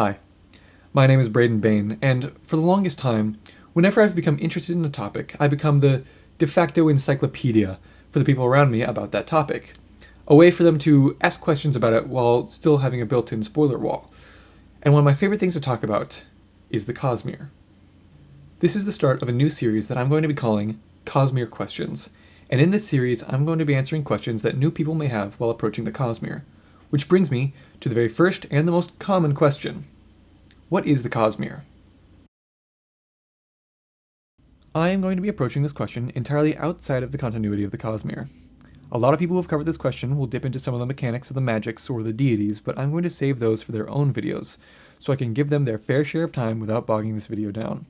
Hi, my name is Braden Bain, and for the longest time, whenever I've become interested in a topic, I become the de facto encyclopedia for the people around me about that topic. A way for them to ask questions about it while still having a built-in spoiler wall. And one of my favorite things to talk about is the Cosmere. This is the start of a new series that I'm going to be calling Cosmere Questions. And in this series, I'm going to be answering questions that new people may have while approaching the Cosmere. Which brings me to the very first and the most common question. What is the Cosmere? I am going to be approaching this question entirely outside of the continuity of the Cosmere. A lot of people who have covered this question will dip into some of the mechanics of the magics or the deities, but I'm going to save those for their own videos, so I can give them their fair share of time without bogging this video down.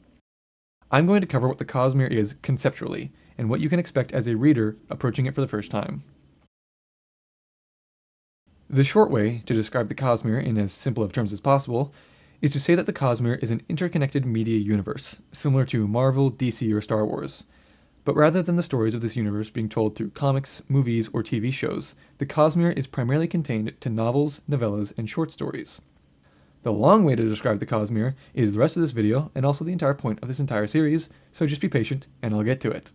I'm going to cover what the Cosmere is conceptually, and what you can expect as a reader approaching it for the first time. The short way to describe the Cosmere in as simple of terms as possible is to say that the Cosmere is an interconnected media universe, similar to Marvel, DC, or Star Wars. But rather than the stories of this universe being told through comics, movies, or TV shows, the Cosmere is primarily contained to novels, novellas, and short stories. The long way to describe the Cosmere is the rest of this video, and also the entire point of this entire series, so just be patient, and I'll get to it.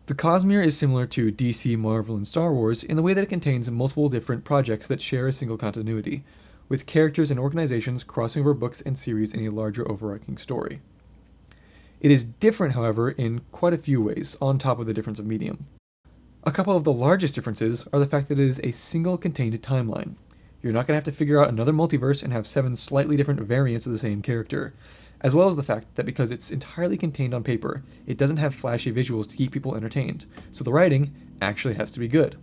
The Cosmere is similar to DC, Marvel, and Star Wars in the way that it contains multiple different projects that share a single continuity, with characters and organizations crossing over books and series in a larger overarching story. It is different, however, in quite a few ways, on top of the difference of medium. A couple of the largest differences are the fact that it is a single contained timeline. You're not going to have to figure out another multiverse and have 7 slightly different variants of the same character, as well as the fact that because it's entirely contained on paper, it doesn't have flashy visuals to keep people entertained, so the writing actually has to be good.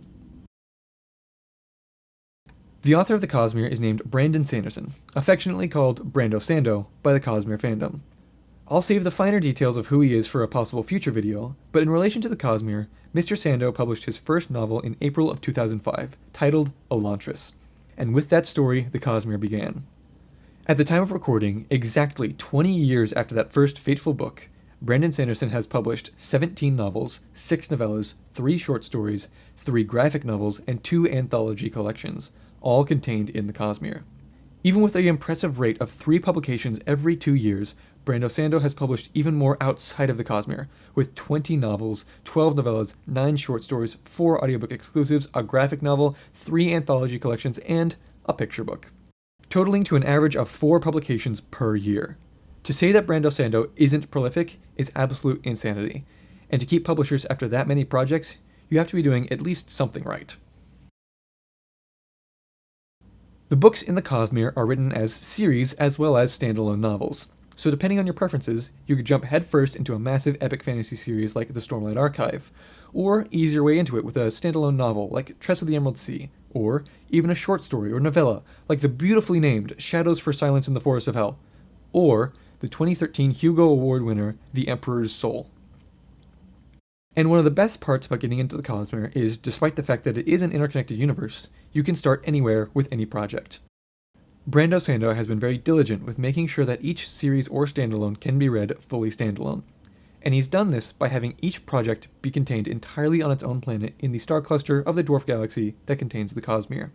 The author of the Cosmere is named Brandon Sanderson, affectionately called Brando Sando by the Cosmere fandom. I'll save the finer details of who he is for a possible future video, but in relation to the Cosmere, Mr. Sando published his first novel in April of 2005, titled Elantris, and with that story, the Cosmere began. At the time of recording, exactly 20 years after that first fateful book, Brandon Sanderson has published 17 novels, 6 novellas, 3 short stories, 3 graphic novels, and 2 anthology collections, all contained in the Cosmere. Even with the impressive rate of 3 publications every 2 years, Brando Sando has published even more outside of the Cosmere, with 20 novels, 12 novellas, 9 short stories, 4 audiobook exclusives, a graphic novel, 3 anthology collections, and a picture book, totaling to an average of 4 publications per year. To say that Brando Sando isn't prolific is absolute insanity, and to keep publishers after that many projects, you have to be doing at least something right. The books in the Cosmere are written as series as well as standalone novels, so depending on your preferences, you could jump headfirst into a massive epic fantasy series like the Stormlight Archive, or ease your way into it with a standalone novel like Tress of the Emerald Sea, or even a short story or novella like the beautifully named Shadows for Silence in the Forest of Hell, or the 2013 Hugo Award winner The Emperor's Soul. And one of the best parts about getting into the Cosmere is, despite the fact that it is an interconnected universe, you can start anywhere with any project. Brando Sando has been very diligent with making sure that each series or standalone can be read fully standalone, and he's done this by having each project be contained entirely on its own planet in the star cluster of the dwarf galaxy that contains the Cosmere.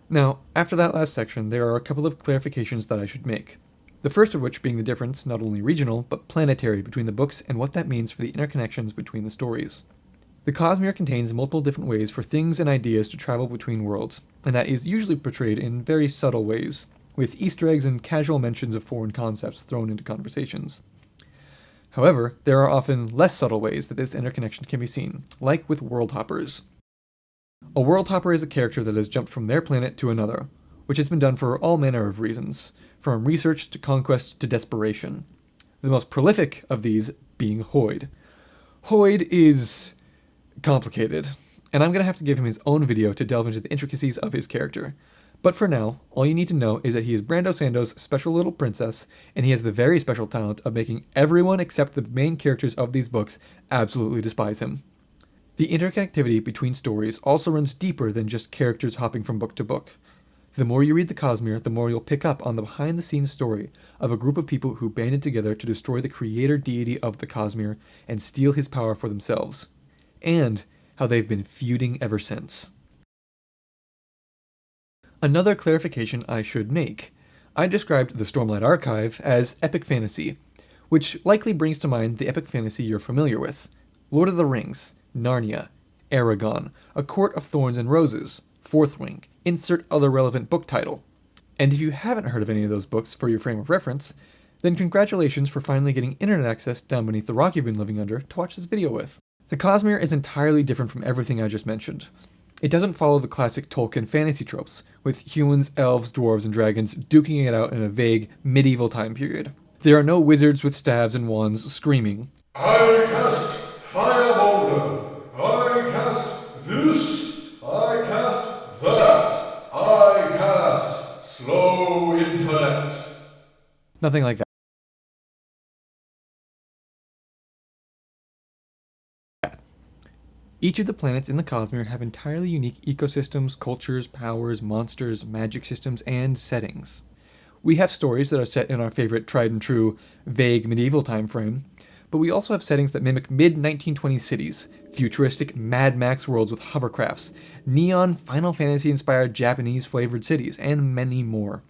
Now, after that last section, there are a couple of clarifications that I should make. The first of which being the difference, not only regional, but planetary between the books and what that means for the interconnections between the stories. The Cosmere contains multiple different ways for things and ideas to travel between worlds, and that is usually portrayed in very subtle ways, with Easter eggs and casual mentions of foreign concepts thrown into conversations. However, there are often less subtle ways that this interconnection can be seen, like with world hoppers. A world hopper is a character that has jumped from their planet to another, which has been done for all manner of reasons, from research to conquest to desperation. The most prolific of these being Hoid. Hoid is complicated, and I'm going to have to give him his own video to delve into the intricacies of his character. But for now, all you need to know is that he is Brando Sando's special little princess, and he has the very special talent of making everyone except the main characters of these books absolutely despise him. The interconnectivity between stories also runs deeper than just characters hopping from book to book. The more you read the Cosmere, the more you'll pick up on the behind-the-scenes story of a group of people who banded together to destroy the creator deity of the Cosmere and steal his power for themselves, and how they've been feuding ever since. Another clarification I should make. I described the Stormlight Archive as epic fantasy, which likely brings to mind the epic fantasy you're familiar with. Lord of the Rings, Narnia, Aragon, A Court of Thorns and Roses, Fourth Wing, insert other relevant book title. And if you haven't heard of any of those books for your frame of reference, then congratulations for finally getting internet access down beneath the rock you've been living under to watch this video with. The Cosmere is entirely different from everything I just mentioned. It doesn't follow the classic Tolkien fantasy tropes, with humans, elves, dwarves, and dragons duking it out in a vague, medieval time period. There are no wizards with staves and wands screaming, I cast Fire Boulder. I cast this. I cast that. I cast Slow Intellect. Nothing like that. Each of the planets in the Cosmere have entirely unique ecosystems, cultures, powers, monsters, magic systems, and settings. We have stories that are set in our favorite tried and true, vague medieval time frame, but we also have settings that mimic mid-1920s cities, futuristic Mad Max worlds with hovercrafts, neon Final Fantasy-inspired Japanese-flavored cities, and many more.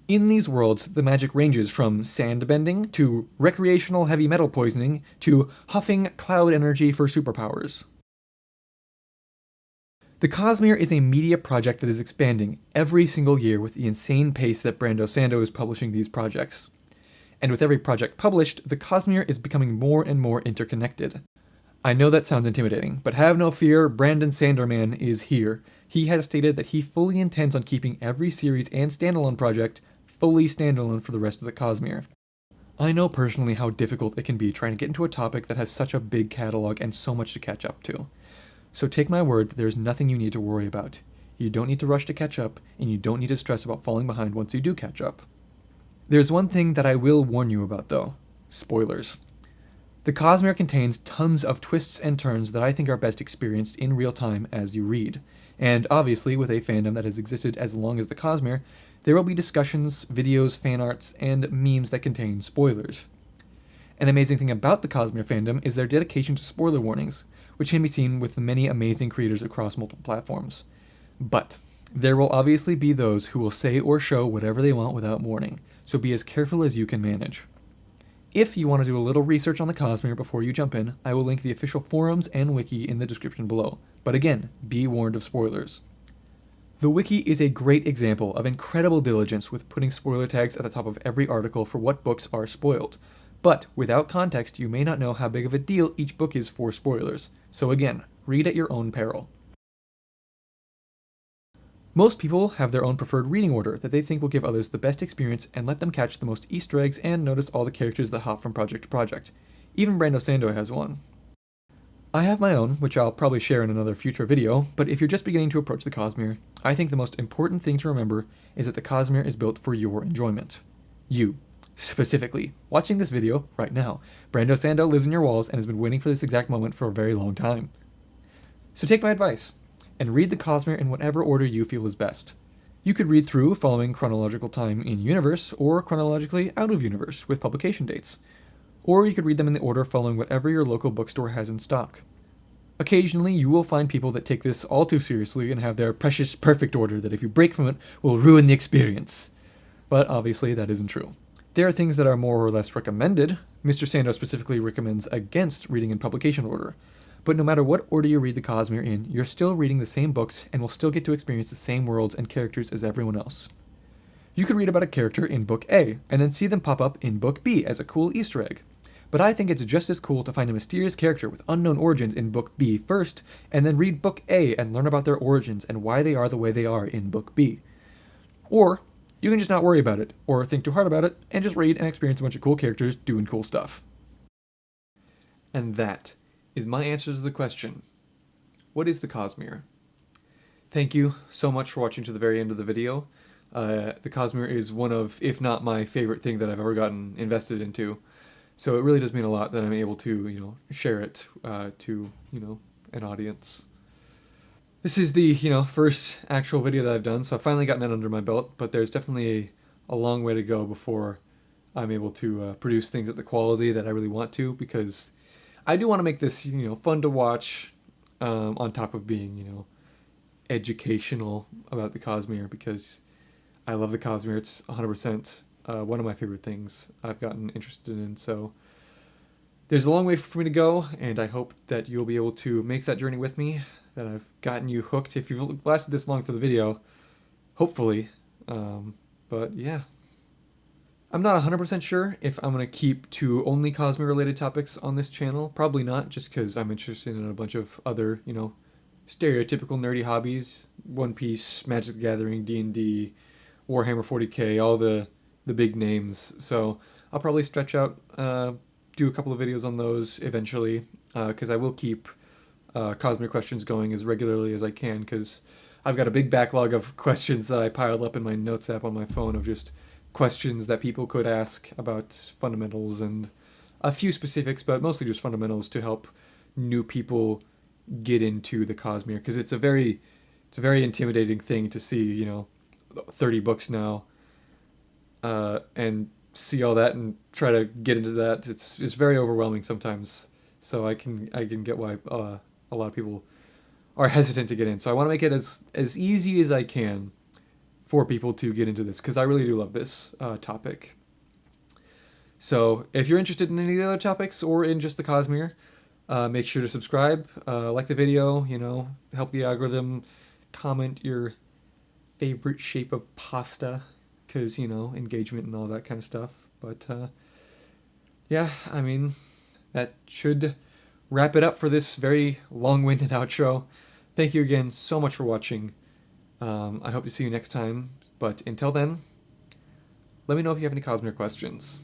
In these worlds, the magic ranges from sand-bending to recreational heavy metal poisoning to huffing cloud energy for superpowers. The Cosmere is a media project that is expanding every single year with the insane pace that Brando Sando is publishing these projects. And with every project published, the Cosmere is becoming more and more interconnected. I know that sounds intimidating, but have no fear, Brandon Sanderman is here. He has stated that he fully intends on keeping every series and standalone project fully standalone for the rest of the Cosmere. I know personally how difficult it can be trying to get into a topic that has such a big catalog and so much to catch up to. So take my word that there's nothing you need to worry about. You don't need to rush to catch up, and you don't need to stress about falling behind once you do catch up. There's one thing that I will warn you about, though. Spoilers. The Cosmere contains tons of twists and turns that I think are best experienced in real time as you read. And obviously, with a fandom that has existed as long as the Cosmere, there will be discussions, videos, fan arts, and memes that contain spoilers. An amazing thing about the Cosmere fandom is their dedication to spoiler warnings, which can be seen with the many amazing creators across multiple platforms. But there will obviously be those who will say or show whatever they want without warning, so be as careful as you can manage. If you want to do a little research on the Cosmere before you jump in, I will link the official forums and wiki in the description below. But again, be warned of spoilers. The wiki is a great example of incredible diligence with putting spoiler tags at the top of every article for what books are spoiled. But without context, you may not know how big of a deal each book is for spoilers. So again, read at your own peril. Most people have their own preferred reading order that they think will give others the best experience and let them catch the most Easter eggs and notice all the characters that hop from project to project. Even Brando Sando has one. I have my own, which I'll probably share in another future video, but if you're just beginning to approach the Cosmere, I think the most important thing to remember is that the Cosmere is built for your enjoyment. You. Specifically, watching this video right now, Brando Sando lives in your walls and has been waiting for this exact moment for a very long time. So take my advice, and read the Cosmere in whatever order you feel is best. You could read through following chronological time in universe, or chronologically out of universe with publication dates. Or you could read them in the order following whatever your local bookstore has in stock. Occasionally, you will find people that take this all too seriously and have their precious perfect order that if you break from it, will ruin the experience. But obviously, that isn't true. There are things that are more or less recommended. Mr. Sando specifically recommends against reading in publication order. But no matter what order you read the Cosmere in, you're still reading the same books and will still get to experience the same worlds and characters as everyone else. You could read about a character in Book A, and then see them pop up in Book B as a cool Easter egg. But I think it's just as cool to find a mysterious character with unknown origins in Book B first, and then read Book A and learn about their origins and why they are the way they are in Book B. Or you can just not worry about it, or think too hard about it, and just read and experience a bunch of cool characters doing cool stuff. And that is my answer to the question, what is the Cosmere? Thank you so much for watching to the very end of the video. The Cosmere is one of, if not my favorite thing that I've ever gotten invested into. So it really does mean a lot that I'm able to, share it to, an audience. This is the, first actual video that I've done, so I've finally gotten it under my belt, but there's definitely a long way to go before I'm able to produce things at the quality that I really want to, because I do want to make this, fun to watch, on top of being, educational about the Cosmere because I love the Cosmere. It's 100% one of my favorite things I've gotten interested in. So there's a long way for me to go, and I hope that you'll be able to make that journey with me, that I've gotten you hooked. If you've lasted this long for the video, hopefully. But yeah. I'm not 100% sure if I'm going to keep to only Cosmere related topics on this channel. Probably not, just because I'm interested in a bunch of other, stereotypical nerdy hobbies. One Piece, Magic the Gathering, D&D, Warhammer 40k, all the big names. So I'll probably stretch out, do a couple of videos on those eventually, because I will keep Cosmere Questions going as regularly as I can, because I've got a big backlog of questions that I piled up in my notes app on my phone of just questions that people could ask about fundamentals and a few specifics, but mostly just fundamentals to help new people get into the Cosmere, because it's a very intimidating thing to see, 30 books now, and see all that and try to get into that. It's very overwhelming sometimes. So I can get why a lot of people are hesitant to get in. So I want to make it as easy as I can for people to get into this, because I really do love this topic. So if you're interested in any of the other topics or in just the Cosmere, make sure to subscribe, like the video, help the algorithm, comment your favorite shape of pasta, because, engagement and all that kind of stuff. But yeah, I mean, that should wrap it up for this very long-winded outro. Thank you again so much for watching. I hope to see you next time, but until then, let me know if you have any Cosmere questions.